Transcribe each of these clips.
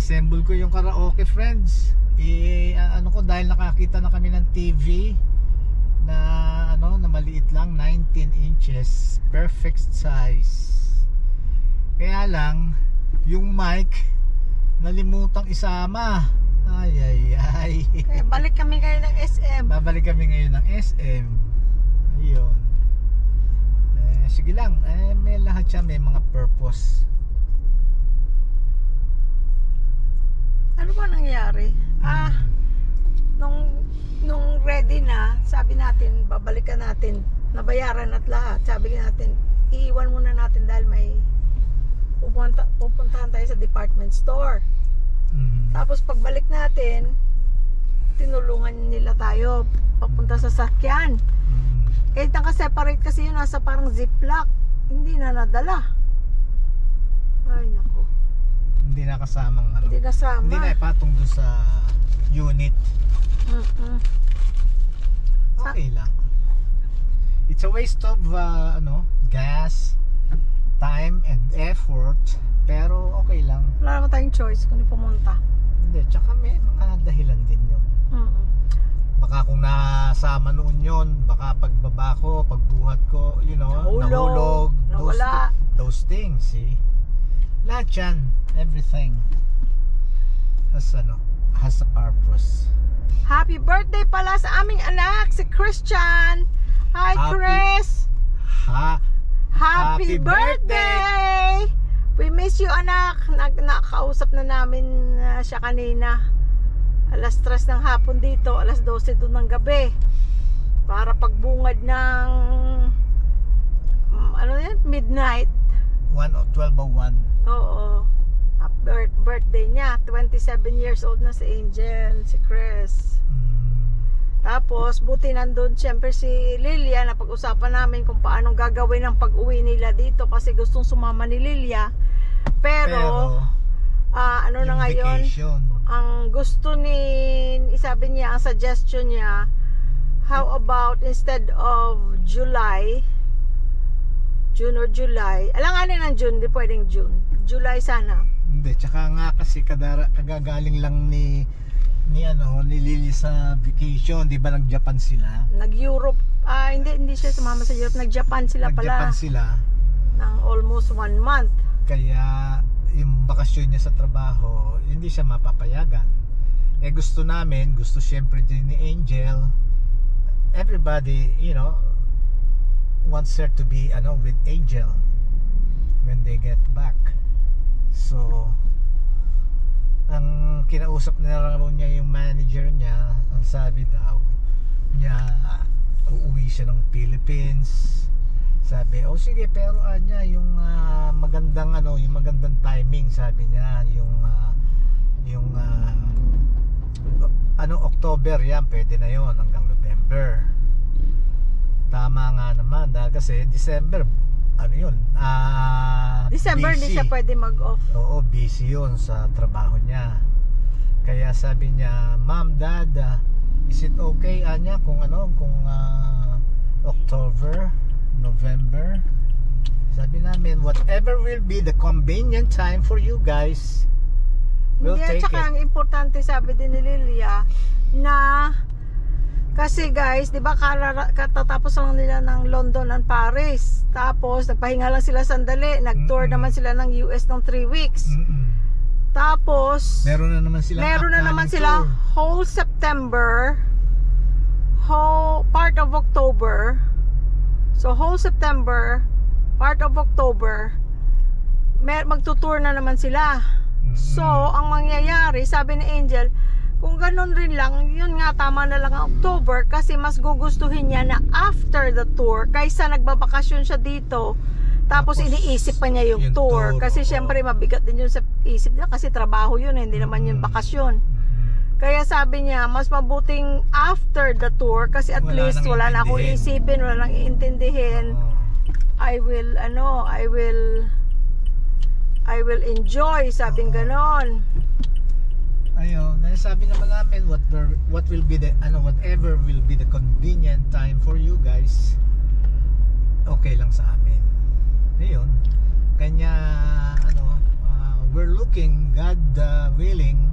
Inassemble ko yung karaoke, friends. Ano ko, dahil nakakita na kami ng TV na ano, na maliit lang, 19 inches, perfect size. Kaya lang yung mic nalimutang isama. Ay. Balik kami ngayon ng SM. Babalik kami ngayon ng SM. Ayun. Sige lang, may lahat siya, may mga purpose. Ano ba nangyari? Nung ready na, sabi natin, babalikan natin, nabayaran at lahat. Sabi natin, iiwan muna natin dahil may pupuntahan tayo sa department store. Tapos pagbalik natin, tinulungan nila tayo papunta sa sakyan. Naka-separate kasi yun, nasa parang ziplock. Hindi na nadala. Ay, nako. Hindi na kasamang ano. Hindi nasama. Hindi na ipatong doon sa unit. Okay lang. It's a waste of gas, time and effort, pero okay lang. Wala naman tayong choice kung pumunta. Hindi, tsaka may mga dahilan din yun. Baka kung nasama noon yun, baka pagbaba ko, pagbuhat ko, nahulog, nawala. Those things, see? Lahat yan, everything has a purpose. Happy birthday pala sa aming anak, si Christian. Hi, Chris. Happy birthday! We miss you, anak. Nakausap na namin siya kanina. Alas 3 ng hapon dito, alas 12 doon ng gabi. Para pagbungad ng midnight. 12:01. Oo. Birthday niya. 27 years old na si Angel, si Chris. Tapos, buti nandun siyempre si Lilia, na pag-usapan namin kung paano gagawin ang pag-uwi nila dito kasi gustong sumama ni Lilia. Pero na ngayon, vacation. ang gusto sabi niya, ang suggestion niya, how about instead of June or July, alanganin ng June, di pwedeng June, July sana. Hindi, tsaka nga kasi kagagaling lang ni Lily sa vacation, di ba nag-Japan sila? Nag-Europe, hindi siya sumama sa Europe, nag-Japan sila pala. Nag-Japan sila ng almost 1 month. Kaya yung bakasyon niya sa trabaho, hindi siya mapapayagan. Gusto siyempre din ni Angel. Everybody, wants her to be with Angel when they get back. So ang kinausap niya yung manager niya, ang sabi daw niya, uuwi siya ng Philippines. Sabi, sige, pero yung magandang yung magandang timing, sabi niya, yung October yan, pwede na yon hanggang November. Tama nga naman, dahil kasi December December hindi siya pwede mag-off. Oo, busy yun sa trabaho niya. Kaya sabi niya, Ma'am, Dad, is it okay kung October, November? Sabi namin, whatever will be the convenient time for you guys, we'll take it. Tsaka ang importante, sabi din ni Lilia, na kasi guys, di ba katatapos lang nila ng London and Paris. Tapos nagpahinga lang sila sandali, nag-tour naman sila ng US ng 3 weeks. Tapos meron na naman sila whole September, part of October. So whole September, part of October, magtutour na naman sila. So ang mangyayari, sabi ni Angel, kung ganun rin lang, yun nga, tama na lang ang October kasi mas gugustuhin niya na after the tour kaysa nagbabakasyon siya dito tapos iniisip pa niya yung tour kasi syempre mabigat din yun sa isip niya kasi trabaho yun, hindi naman yun bakasyon. Kaya sabi niya, mas mabuting after the tour kasi at least wala na akong isipin, wala nang iintindihin. I will enjoy, sabing ganon. Ayun, sabi naman namin what will be the whatever will be the convenient time for you guys, okay lang sa amin. Ayun, kanya we're looking, God willing,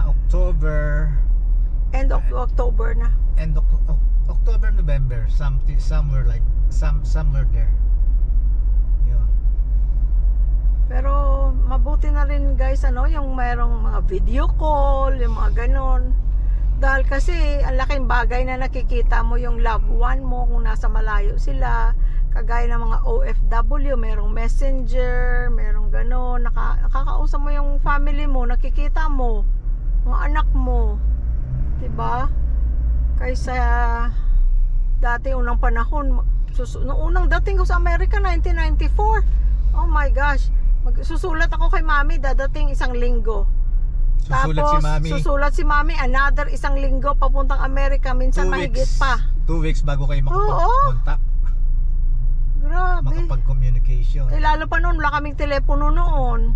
October, End of October na. October, November, somewhere like somewhere there. Yun. Pero mabuti na rin guys, yung mayroong mga video call, yung mga ganon. Dahil kasi ang laking bagay na nakikita mo yung loved one mo kung nasa malayo sila. Kagaya ng mga OFW, merong messenger, merong ganon. Nakakausap mo yung family mo, nakikita mo, mga anak mo. Diba? Kaysa dati unang panahon, nung unang dating ko sa Amerika, 1994. Oh my gosh. Susulat ako kay mami, dadating isang linggo. Susulat si mami another isang linggo papuntang Amerika, minsan mahigit pa. 2 weeks bago kayo makapag-contact. Grabe. Makapag-communication. Lalo pa noon, wala kaming telepono noon.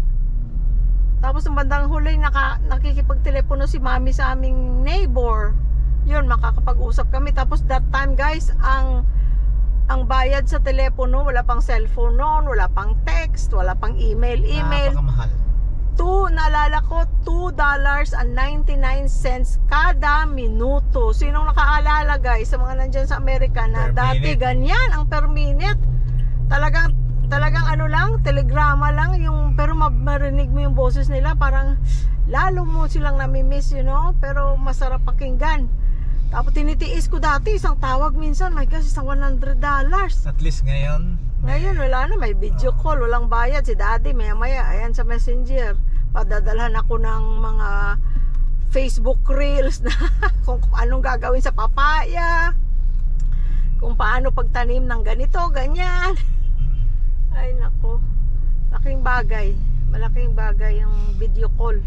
Tapos ng bandang huli, nakikipag-telepono si mami sa aming neighbor. Yun, makakapag-usap kami. Tapos that time guys, ang bayad sa telepono, wala pang cellphone noon, wala pang text, wala pang email. Napakamahal. Naalala ko, $2.99 kada minuto. Sinong nakaalala guys sa mga nandyan sa Amerika na Per dati minute. ganyan ang per minute? Talagang telegrama lang yung, pero marinig mo yung boses nila, parang lalo mo silang nami-miss, pero masarap pakinggan. Tapos tinitiis ko dati isang tawag minsan, my gosh, isang $100. At least ngayon Wala na, may video call, walang bayad. Si daddy maya ayan sa messenger, padadalhan ako ng mga Facebook reels na kung anong gagawin sa papaya, kung paano pagtanim ng ganito, ganyan. Ay nako, malaking bagay ang video call.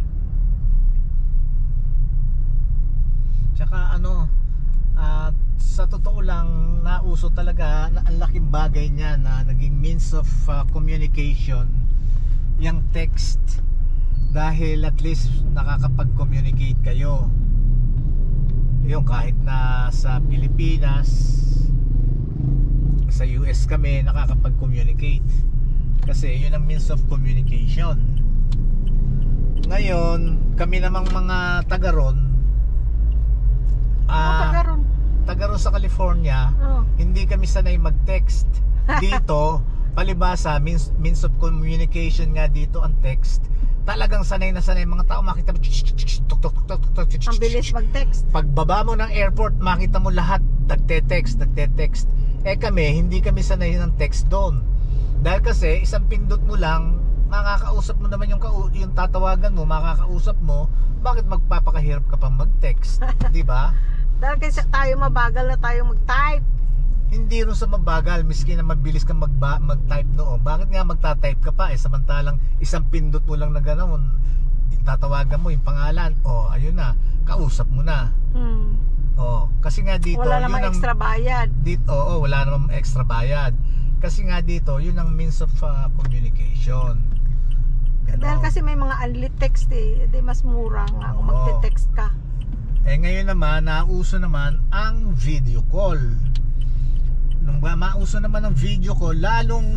Tsaka sa totoo lang, nauso talaga na ang laking bagay niya na naging means of communication yung text, dahil at least nakakapag-communicate kayo. Yung kahit na sa Pilipinas, sa US kami nakakapag-communicate kasi yun ang means of communication. Ngayon kami namang mga taga ron, taga ron sa California, hindi kami sanay mag-text dito. Palibasa, means of communication nga dito ang text. Talagang sanay na sanay mga tao, makita mo Ang bilis mag-text. pagbaba mo ng airport, makita mo lahat nagte-text. Kami, hindi kami sanay ng text doon. Dahil kasi isang pindot mo lang, makakausap mo naman yung tatawagan mo, makakausap mo. Bakit magpapakahirap ka pang mag-text? Di ba? Dahil kasi tayo mabagal na tayo mag-type. Hindi rin sa mabagal, miski na mabilis kang mag-type noon. Bakit nga magta-type ka pa? Samantalang isang pindot mo lang na ganoon, tatawagan mo yung pangalan, ayun na, kausap mo na. Kasi nga dito, wala namang extra bayad. Wala namang extra bayad. Kasi nga dito, yun ang means of communication. Ganon. Dahil kasi may mga unlit text di mas mura nga kung magte-text ka. Ngayon naman, nauso naman ang video call. Nung mauso naman ang video call, lalong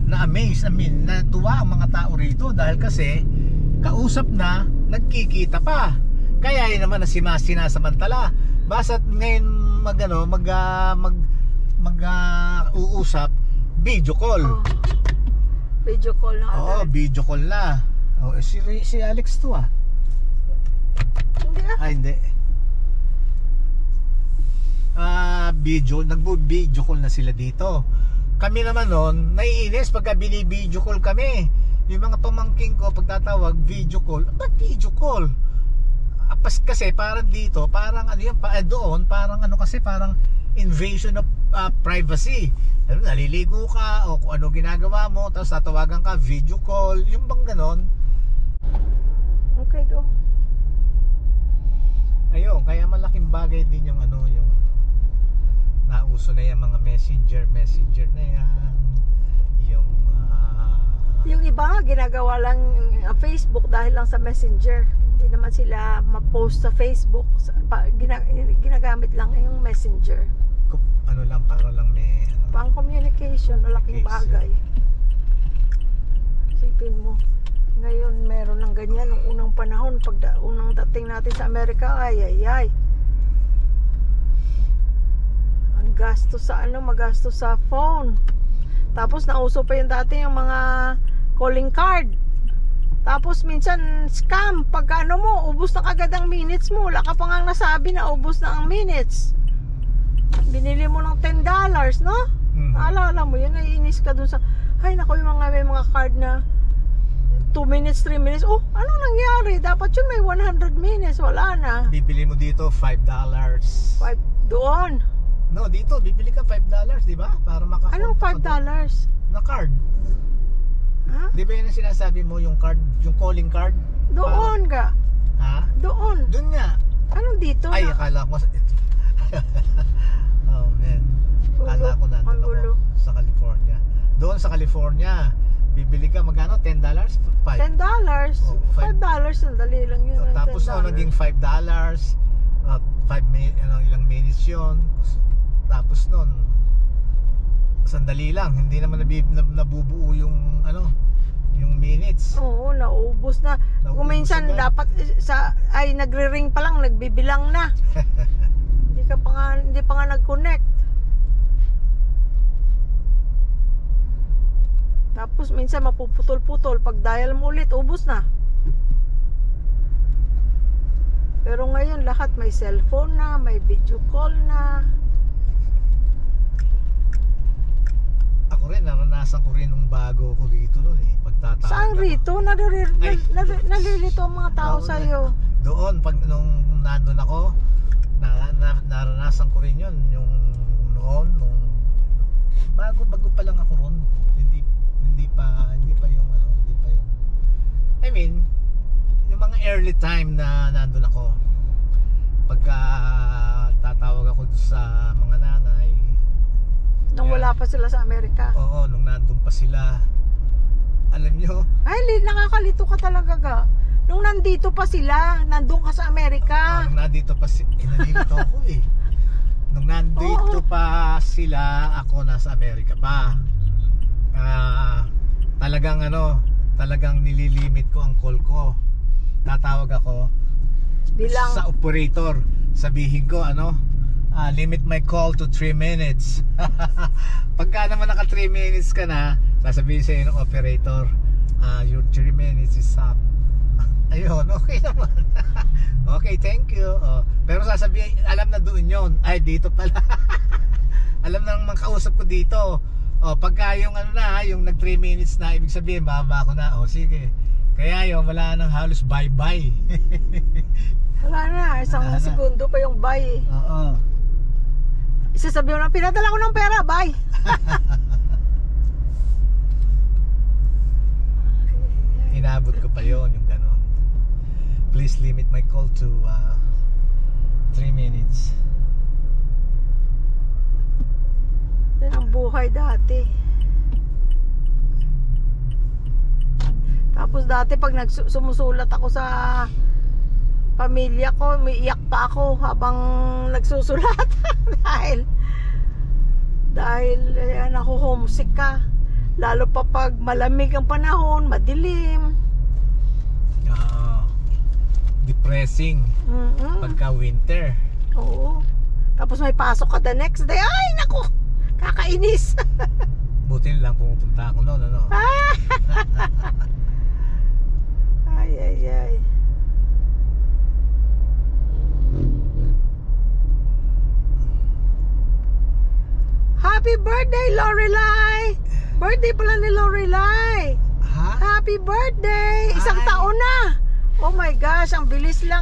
na-amaze, natuwa ang mga tao rito dahil kasi kausap na, nagkikita pa. Kaya yun naman na sinasamantala. Basta't ngayon uusap, video call. Video call na agad. Video call na. Si Alex to Hindi. Nagbo-video call na sila dito. Kami naman noon, naiinis pagka bini-video call kami. Yung mga pamangking ko pagtatawag, video call. Ba't video call? Kasi parang dito, parang doon, parang kasi parang invasion of privacy. Naliligo ka o kung ano ginagawa mo, tapos tatawagan ka, video call, yung bang ganon. Okay, go. Ayun, kaya malaking bagay din yung yung nauso na yung mga messenger na yan. Yung iba ginagawa lang Facebook dahil lang sa messenger. Hindi naman sila ma-post sa Facebook. Ginagamit lang yung messenger. Lang, para lang may pang communication, malaking bagay. Isipin mo. Ngayon, meron ng ganyan. Nung unang panahon, unang dating natin sa Amerika, ay. Ang gasto sa magastos sa phone. Tapos, nauso pa yung dati yung mga calling card. Tapos, minsan, scam. Pag mo, ubos na kagad ang minutes mo. Wala ka pa nga nasabi na ubos na ang minutes. Binili mo ng $10, no? Alala mo yun, naiinis ka dun sa ay nako, yung may mga card na 2 minutes, 3 minutes. Oh, anong nangyari? Dapat yun may 100 minutes. Wala na. Bibili mo dito $5. 5 doon. No, dito bibili ka $5, di ba? Para makakontak. Anong $5? Na card. Ha? Di ba yun ang sinasabi mo, yung card, yung calling card? Doon ka. Ha? Doon. Doon nga. Anong dito? Ay, akala ko oh man. Akala ko nandun ako sa California. Doon sa California, bibili ka magkano? $10? $5? $10? Oh, $5, sandali lang yun. Tapos naging $5, ilang minutes yun. Tapos nun, sandali lang, hindi naman nabubuo yung yung minutes. Oo, naubos na. Kung minsan dapat nagre-ring pa lang, nagbibilang na. Hindi pa nga nag-connect. Tapos minsan mapuputol-putol. Pag dial mo ulit, ubos na. Pero ngayon lahat may cellphone na, may video call na. Ako rin, naranasan ko rin nung bago ko dito noon eh. Pagtatawag. Saan rito? Nalilito ang mga tao sa'yo. Doon, nung nandun ako, naranasan ko rin yun. Yung noon, nung bago pa lang ako ron. Hindi pa yung I mean, yung mga early time na nandun ako, pagka tatawag ako sa mga nanay, nung wala pa sila sa Amerika. Oo, nung nandun pa sila, alam nyo, ay, nakakalito ka talaga ga. Nung nandito pa sila, nandun ka sa Amerika. Nung nandito pa nandito ako eh. Nung nandito pa sila, ako nasa Amerika pa. Talagang nililimit ko ang call ko. Tatawag ako bilang sa operator. Sabihin ko limit my call to 3 minutes. Pagka naman naka 3 minutes ka na, sasabihin sa'yo ng operator, your 3 minutes is up. Ayun, okay naman. Okay, thank you. Pero sasabihin, alam na doon yun. Ay, dito pala. Alam na naman kausap ko dito. Pagka yung yung nag 3 minutes na, ibig sabihin, bababa ko na. Sige. Kaya yun, wala nang halos bye-bye. Wala na, isang segundo pa yung bye. Oo. Isasabihin mo na, pinadala ko ng pera, bye. Inabot ko pa yun, yung ganon. Please limit my call to 3 minutes. Yan ang buhay dati. Tapos dati pag sumusulat ako sa pamilya ko, umiiyak pa ako habang nagsusulat. dahil ako homesick ka. Lalo pa pag malamig ang panahon, madilim. Depressing. Pagka winter. Oo. Tapos may pasok ka the next day. Ay, naku! Kakainis. Buti lang pumupunta ako noon, Ay. Happy birthday, Lorelai! Birthday pala ni Lorelai. Ha? Happy birthday! Isang taon na. Oh my gosh, ang bilis lang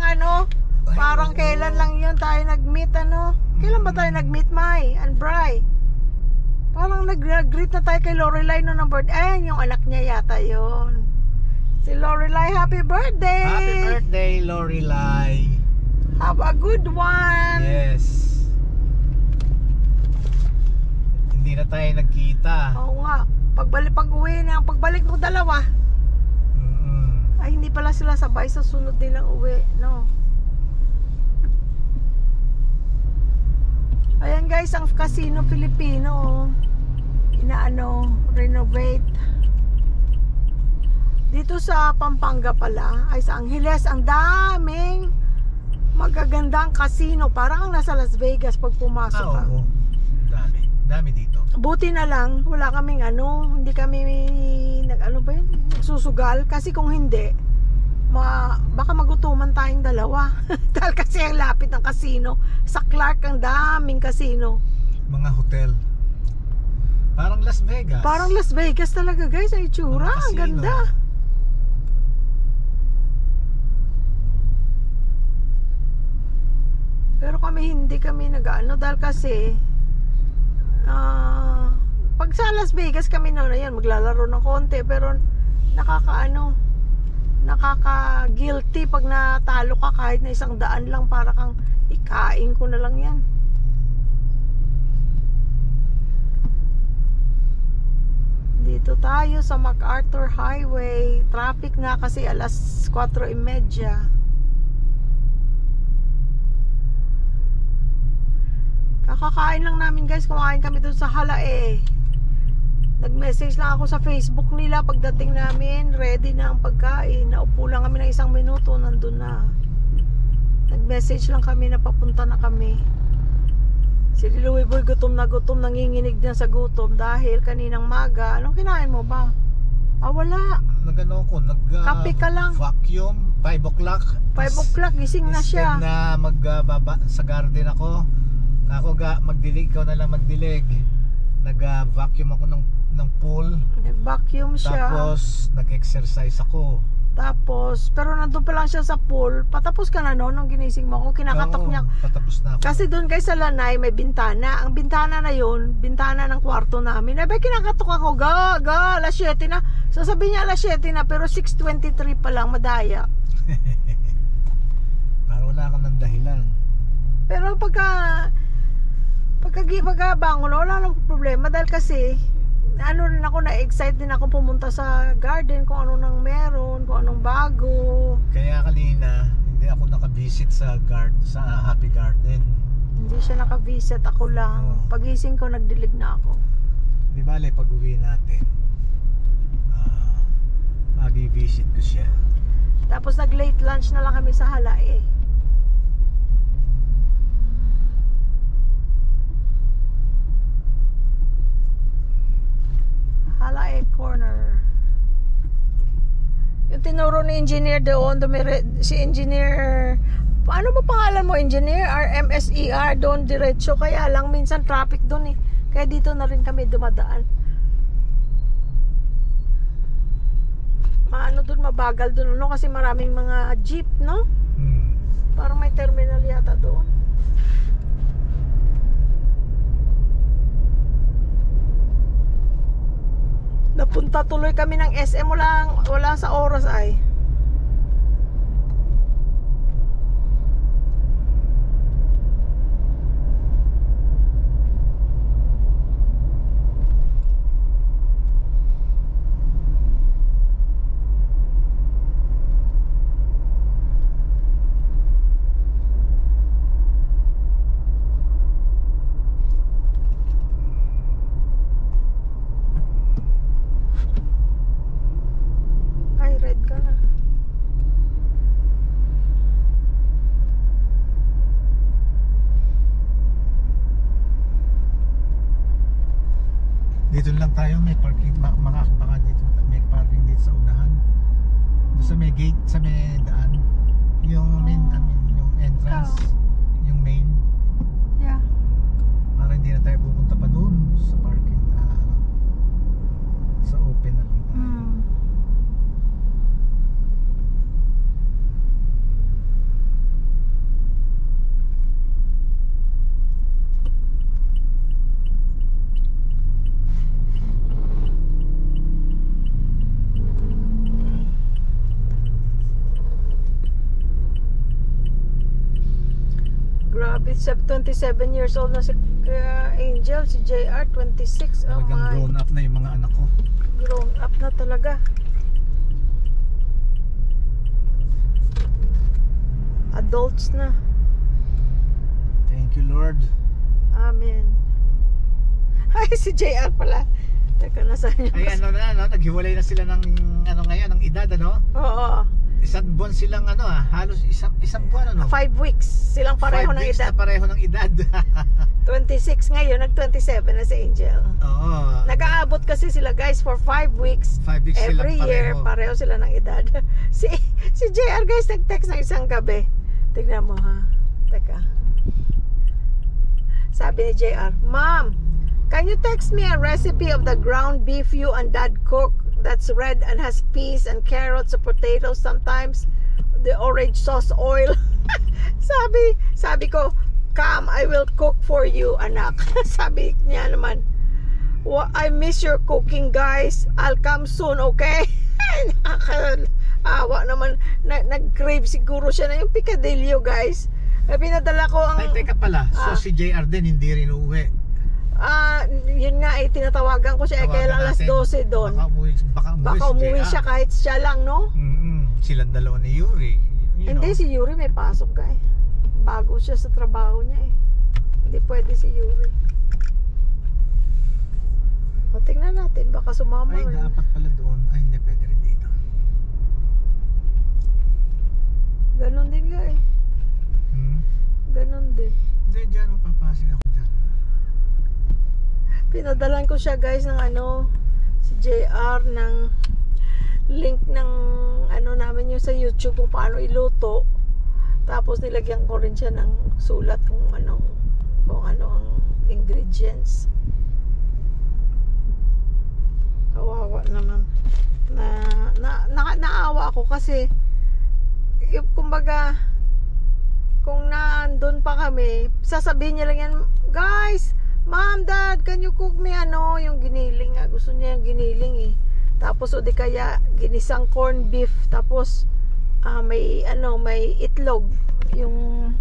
Parang kailan lang yun tayo nag-meet Kailan ba tayo nag-meet, Mai and Bri? Parang nag-greet na tayo kay Lorelai noong ng birthday. Ay, yung anak niya yata yun. Si Lorelai, happy birthday! Happy birthday, Lorelai! Have a good one! Yes. Hindi na tayo nagkita. Oo nga. Pagbalik mo dalawa. Ay, hindi pala sila sabay sa sunod nilang uwi, no? Ayan guys, ang Casino Filipino renovate. Dito sa Pampanga pala, ay sa Angeles, ang daming magagandang casino. Parang ang nasa Las Vegas pag pumasok ka. Oo. Dami dito. Buti na lang, wala kaming hindi kami nagsusugal. Kasi kung hindi, baka magutuman tayong dalawa. Dahil kasi ang lapit ng casino. Sa Clark, ang daming casino. Mga hotel. Parang Las Vegas. Parang Las Vegas talaga guys, ang itsura. Ang ganda. Pero hindi kami nag-ano dahil kasi pag sa Las Vegas kami ayan, maglalaro ng konti pero nakaka-guilty pag natalo ka kahit na 100 lang, para kang ikain ko na lang yan. Dito tayo sa MacArthur Highway. Traffic nga kasi 4:30. Kakakain lang namin guys, kumain kami doon sa Halae. Nag-message lang ako sa Facebook nila pagdating namin, ready na ang pagkain. Naupo lang kami ng 1 minuto, nandun na. Nag-message lang kami na papunta na kami. Si Louie Boy gutom na gutom, nanginginig na sa gutom dahil kaninang maga. Anong kinain mo ba? Wala. Kape ka lang. Vacuum, 5 o'clock. 5 o'clock, gising na siya. Instead na magbaba sa garden ako magdilig, ikaw na lang magdilig. Nag-vacuum ako ng pool. Nag-vacuum siya. Tapos nag-exercise ako. Pero nandun pa lang siya sa pool. Patapos ka na nung ginising mo ako, kinakatok niya. Patapos na ako. Kasi doon guys sa Lanay may bintana. Ang bintana na yun, bintana ng kwarto namin. Kinakatok ako, alas 7 na. Sasabihin niya alas 7 na, pero 6:23 pa lang, madaya. Para wala kang ng dahilan. Pero pagkabangon, wala nang problema dahil kasi rin ako, na-excite din ako pumunta sa garden kung ano nang meron, kung anong bago. Kaya kanina hindi ako naka-visit sa Happy Garden. Hindi siya naka-visit, ako lang. Pagising ko, nagdilig na ako. Di bale, pag uwi natin mag-visit ko siya. Tapos nag-late lunch na lang kami sa Halae. Halae Corner. Yung tinuro ni engineer doon, si engineer, ano ba pangalan mo, engineer? RMSER, doon diretso. Kaya lang minsan traffic doon eh. Kaya dito na rin kami dumadaan. Doon mabagal doon, no? Kasi maraming mga jeep, no? Parang may terminal yata doon. Napunta tuloy kami ng SM, wala sa oras ay. Dito lang tayo, may parking, baka dito may parking dito sa unahan. Sa may gate, sa may daan. Yung yung entrance, yung main. Yeah. Para hindi na tayo pupunta pa doon sa parking sa open na lang tayo. Grabe, 27 years old na si Angel, si JR 26. Oh Talagang my. grown up na yung mga anak ko. Grown up na talaga. Adults na. Thank you, Lord. Amen. Ay, si JR pala. Teka, nasa Ay ano na, no? Naghiwalay na sila ng ano ngayon, ng edad, ano? Oo. Isang buwan silang ano halos isang buwan ano? 5 weeks. Silang pareho 5 ng weeks edad. na pareho ng edad. 26 ngayon, nag-27 na si Angel. Oo. Nag-aabot kasi sila guys for 5 weeks. 5 weeks silang Every year, pareho sila ng edad. si JR guys, nag-text ng isang gabi. Tignan mo ha. Teka. Sabi ni JR, Mom, can you text me a recipe of the ground beef you and Dad cook? That's red and has peas and carrots and potatoes sometimes. The orange sauce oil. sabi ko, come, I will cook for you, anak. Sabi niya naman, I miss your cooking, guys. I'll come soon, okay? Awa naman, nag-crave siguro siya na yung picadillo, guys. Pinadala ko ang... Ay, teka pala. So si JR din hindi rin uuwi. Yun nga tinatawagan ko siya kaya lang alas 12 doon. Baka umuwi siya kahit siya lang, no? Silang dalawa ni Yuri. Hindi, si Yuri may pasok, guys. Bago siya sa trabaho niya eh. Hindi pwede si Yuri. O, tingnan natin, baka sumama rin. Ay, dapat pala doon. Ay, hindi pwede rin dito. Ganon din, guys. Ganon din. Hindi, dyan mapapasig ako dyan. Pinadalan ko siya guys ng ano, si JR ng link ng ano namin yung sa YouTube kung paano iluto. Tapos nilagyan ko rin siya ng sulat kung ano ang ingredients. Kawawa naman. Naawa ako kasi yung kumbaga kung nandun pa kami, sasabihin niya lang yan, guys, Mom, Dad, can you cook me yung giniling? Gusto niya yung giniling eh. Tapos o di kaya ginisang corn beef, tapos may itlog, yung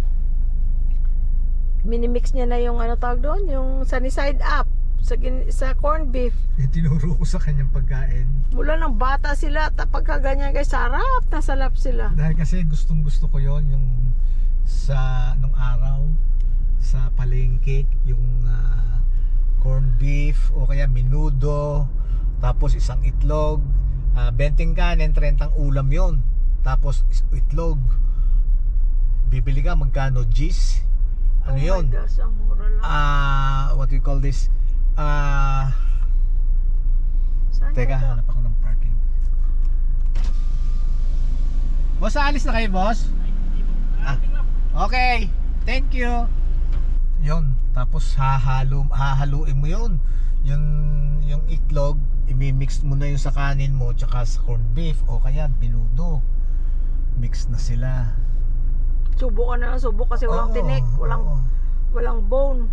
minimix niya na yung tawag doon, yung sunny side up sa corn beef. Tinuro ko sa kanyang pagkain. Mula ng bata sila, pagka ganyan guys, sarap sila. Dahil kasi gustong gusto ko yon yung sa nung araw sa palengke, yung corn beef o kaya menudo, tapos isang itlog, 20 kanin, 30 ulam yon, tapos itlog, bibili ka magkano? Gis? Ano yun? My gosh, ang mura lang. What do you call this? Teka, hanap ako ng parking. Boss, alis na kayo, boss? Okay, thank you. Yun, tapos hahaluin mo yun. Yung itlog, imimix mo na yung sa kanin mo tsaka sa corn beef o kaya binudo. Mix na sila. Subo ka na, subo kasi walang tinik, walang bone.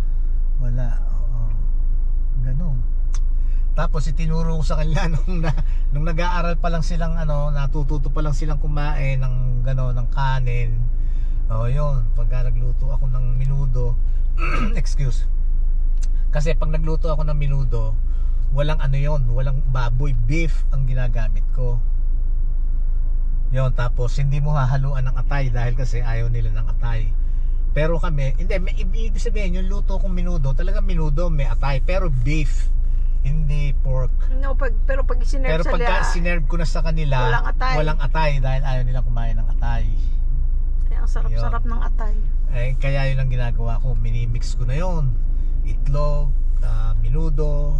Wala, ganun. Tapos itinuro ko sa kanila nung nag-aaral pa lang silang natututo pa lang silang kumain ng ng kanin. Yun, pagka nagluto ako ng menudo, excuse. Kasi pag nagluto ako ng menudo, walang walang baboy, beef ang ginagamit ko. Yun, tapos hindi mo hahaluan ng atay dahil kasi ayaw nila ng atay. Pero kami, hindi, may ibig sabihin yung luto kong menudo, talagang menudo may atay, pero beef, hindi pork. No, pero pag sinerve pero pagka sinerve ko na sa kanila, walang atay dahil ayaw nila kumain ng atay. Ang sarap-sarap ng atay. Kaya yun ang ginagawa ko, minimix ko na yun. Itlog, menudo,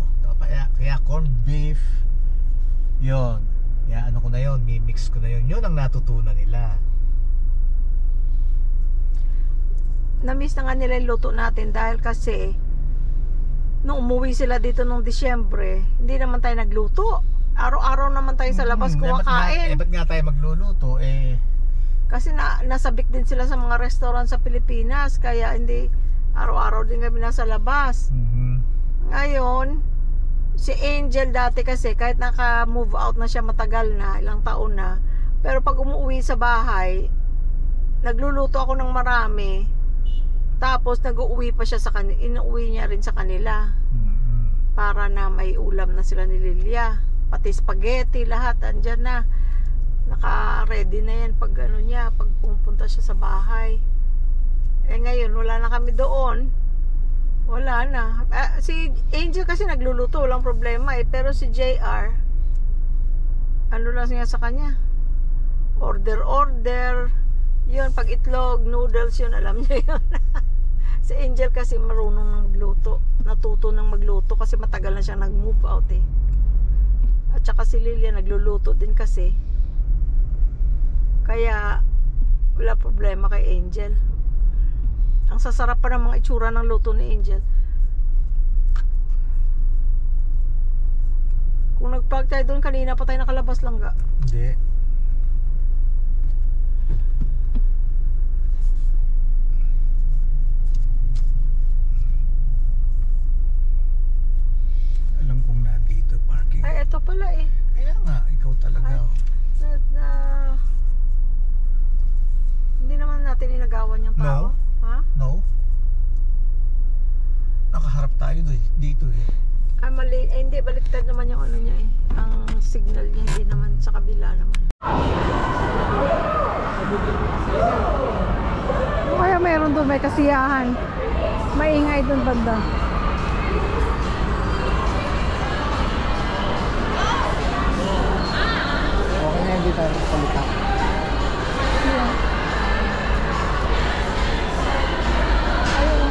kaya corned beef. Yun. Kaya ko na yun, mimix ko na yun. Yun ang natutunan nila. Na-miss na nga nila yung luto natin dahil kasi nung umuwi sila dito nung Disyembre, hindi naman tayo nagluto. Araw-araw naman tayo sa labas kumakain. Ba't nga tayo magluluto? Kasi nasabik din sila sa mga restaurant sa Pilipinas, kaya hindi araw-araw din kami nasa labas. Ngayon, si Angel dati kasi kahit naka-move out na siya matagal na, ilang taon na, pero pag umuwi sa bahay, nagluluto ako ng marami, tapos nag-uuwi pa siya inuwi niya rin sa kanila para na may ulam na sila ni Lilia, pati spaghetti, lahat andyan na. Naka-ready na yan pag pag pumunta siya sa bahay. Ngayon wala na kami doon. Wala na. Si Angel kasi nagluluto, walang problema eh. Pero si JR, ano lang siya sa kanya? Order. Yun, pag itlog, noodles yun, alam niya yun. Si Angel kasi marunong ng magluto. Natuto ng magluto kasi matagal na siya nag-move out eh. At saka si Lilia nagluluto din kasi. Kaya wala problema kay Angel. Ang sasarap pa ng mga itsura ng luto ni Angel. Kung nag-park tayo doon kanina pa tayo nakalabas lang ga. Hindi. Alam kong nandito parking. Ay, eto pala eh. Kaya nga, ikaw talaga. Ay. Hindi naman natin inagawan yung tao. No. Ha? No? Nakaharap tayo dito eh. Ah, mali. Eh, hindi, baliktad naman yung ano niya eh. Ang signal niya, hindi naman sa kabila naman. Kaya meron doon, may kasiyahan. Maingay doon banda. Okay na, hindi tayo salita. Yeah. Ayun.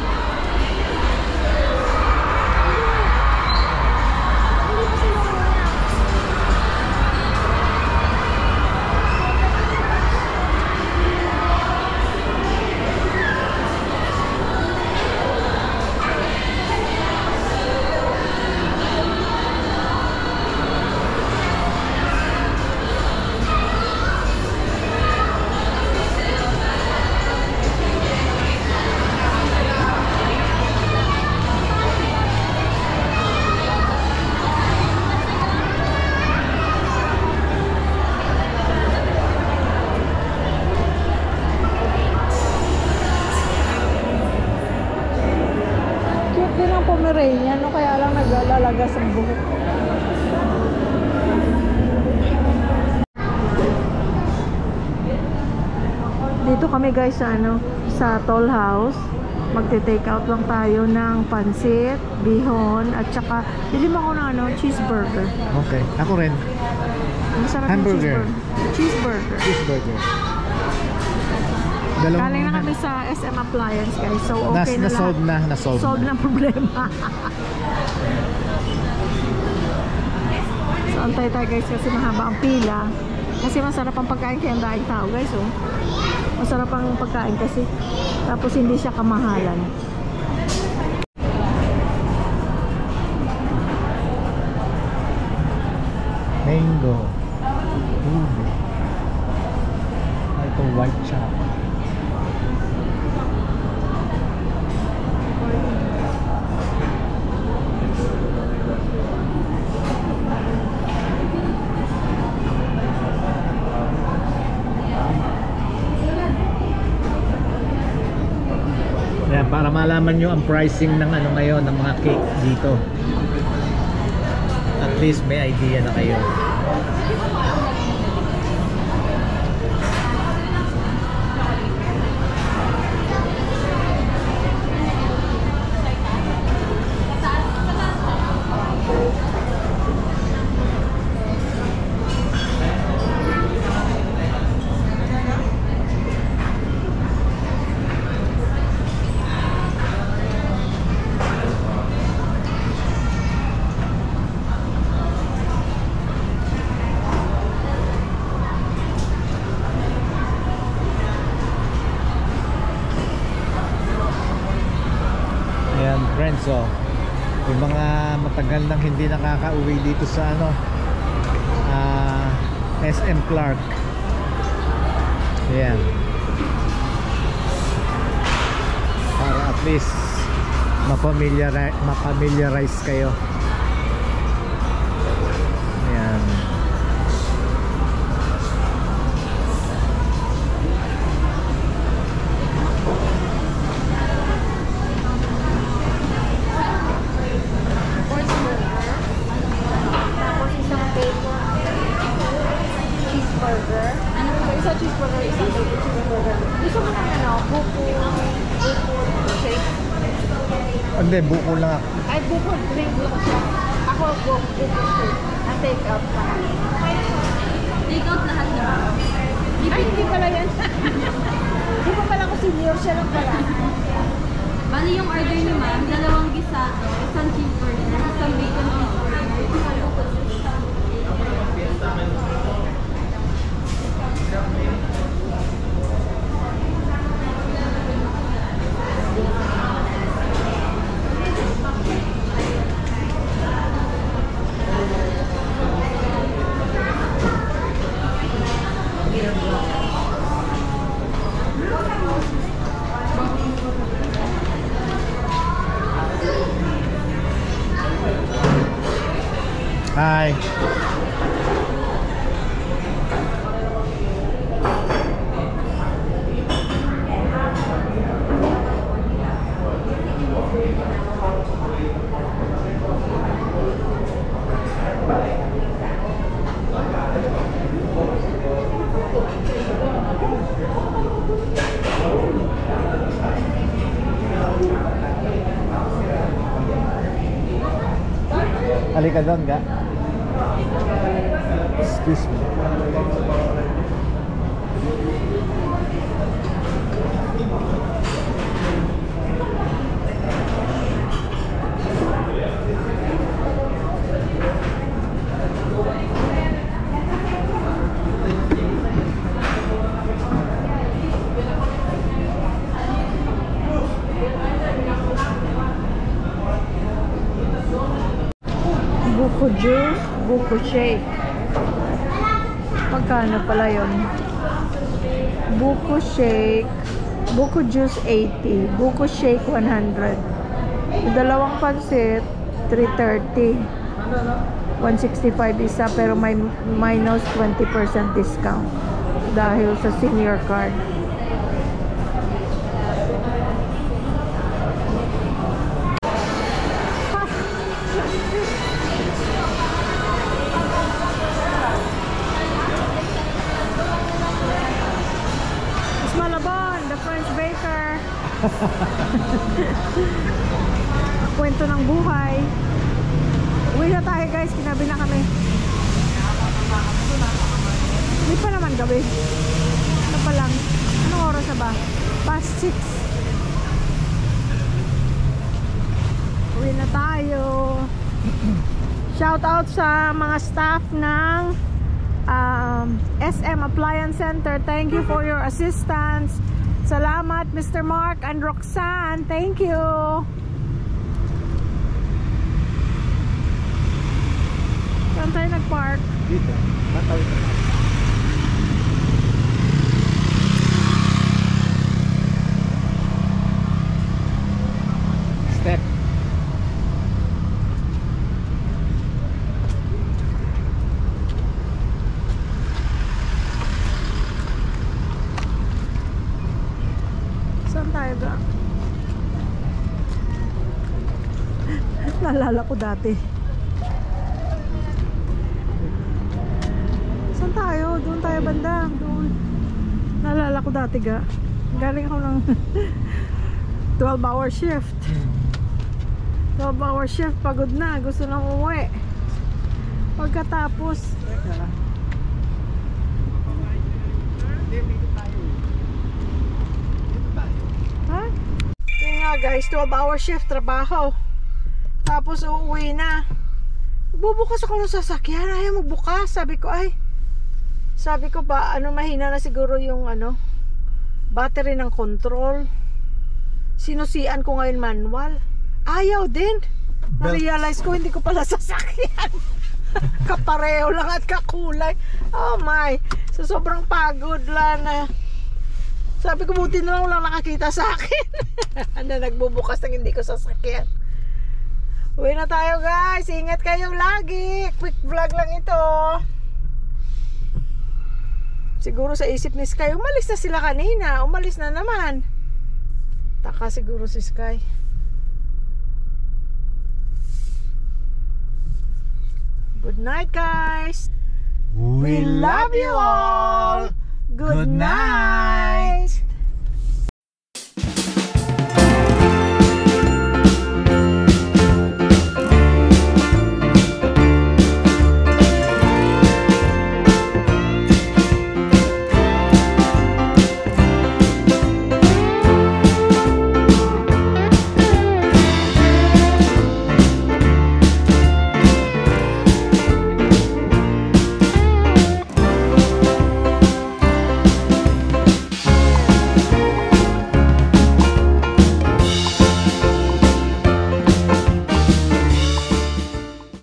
Cute din ang Pomeranian, no? Kaya lang nag-alalagas ang buhok. Dito kami guys sa sa Toll House. Magte-take out lang tayo ng pansit, bihon, at saka bili mo ako ng cheeseburger. Okay, ako rin. Masarap Hamburger. yung cheeseburger. Cheeseburger. Dalawang Galing na kami sa SM Appliance guys. So okay na na-solve lahat. na-solve Solve na. na problema. So antay tayo guys kasi mahaba ang pila. Kasi masarap ang pagkain kaya ang daing tao guys oh. Masarap ang pagkain kasi. Tapos hindi siya kamahalan. Mango. Ube. Ito white chocolate. Yan, para malaman nyo ang pricing ng ano ngayon ng mga cake dito. At least may idea na kayo. Ayan friends, oh, yung mga matagal nang hindi nakaka-uwi dito sa SM Clark. Ayan, para at least mapamiliarize kayo. Ayan. Cheeseburger. So, isa cheeseburger, isa cheeseburger. Gusto mo na buko shake? Hindi, buko lang ako. Ay, buko, drink buko siya. Ako, buko siya. Na-take out na. Take out lahat na. Ay, hindi pala yan. Hindi pa pala ko senior, siya lang pala. Bali yung order ni ma'am, 2 gisado, isang cheeseburger, isang bacon Hi. Halika doon, ga. Excuse me. Buko juice, buko shake. Magkano pala yun? Buko shake, buko juice 80, buko shake 100. Dalawang pansit, 330. 165 isa pero may minus 20% discount dahil sa senior card. Malabon, the French baker. Kwento ng buhay. Uwi na tayo guys, kinabi na kami. Hindi pa naman gabi. Ano pa lang? Anong oras na ba? Past 6. Uwi na tayo. Shout out sa mga staff ng SM Appliance Center. Thank you for your assistance. Salamat Mr. Mark and Roxanne. Thank you. Saan tayo nag-park? Dito. Matawid na. Step. Saan tayo ba? Naalala ko dati. Saan tayo? Doon tayo banda. Doon. Naalala ko dati ga. Galing ako ng 12-hour shift. 12-hour shift. Pagod na. Gusto nang umuwi. Pagkatapos guys, 12-hour shift trabaho. Tapos uuwi na. Bubukas ako ng sasakyan, ayaw magbukas. Sabi ko ba, mahina na siguro yung battery ng control. Sinusian ko ngayon manual. Ayaw din. Na-realize ko hindi ko pala sasakyan. Kapareho lang at kakulay. Oh my. So sobrang pagod lang na. Sabi ko, buti na lang walang nakakita sa akin. Nagbubukas ng hindi ko sasakyan. Uwi na tayo guys. Ingat kayo lagi. Quick vlog lang ito. Siguro sa isip ni Sky, umalis na sila kanina. Umalis na naman. Taka siguro si Sky. Good night guys. We love you all. Good night.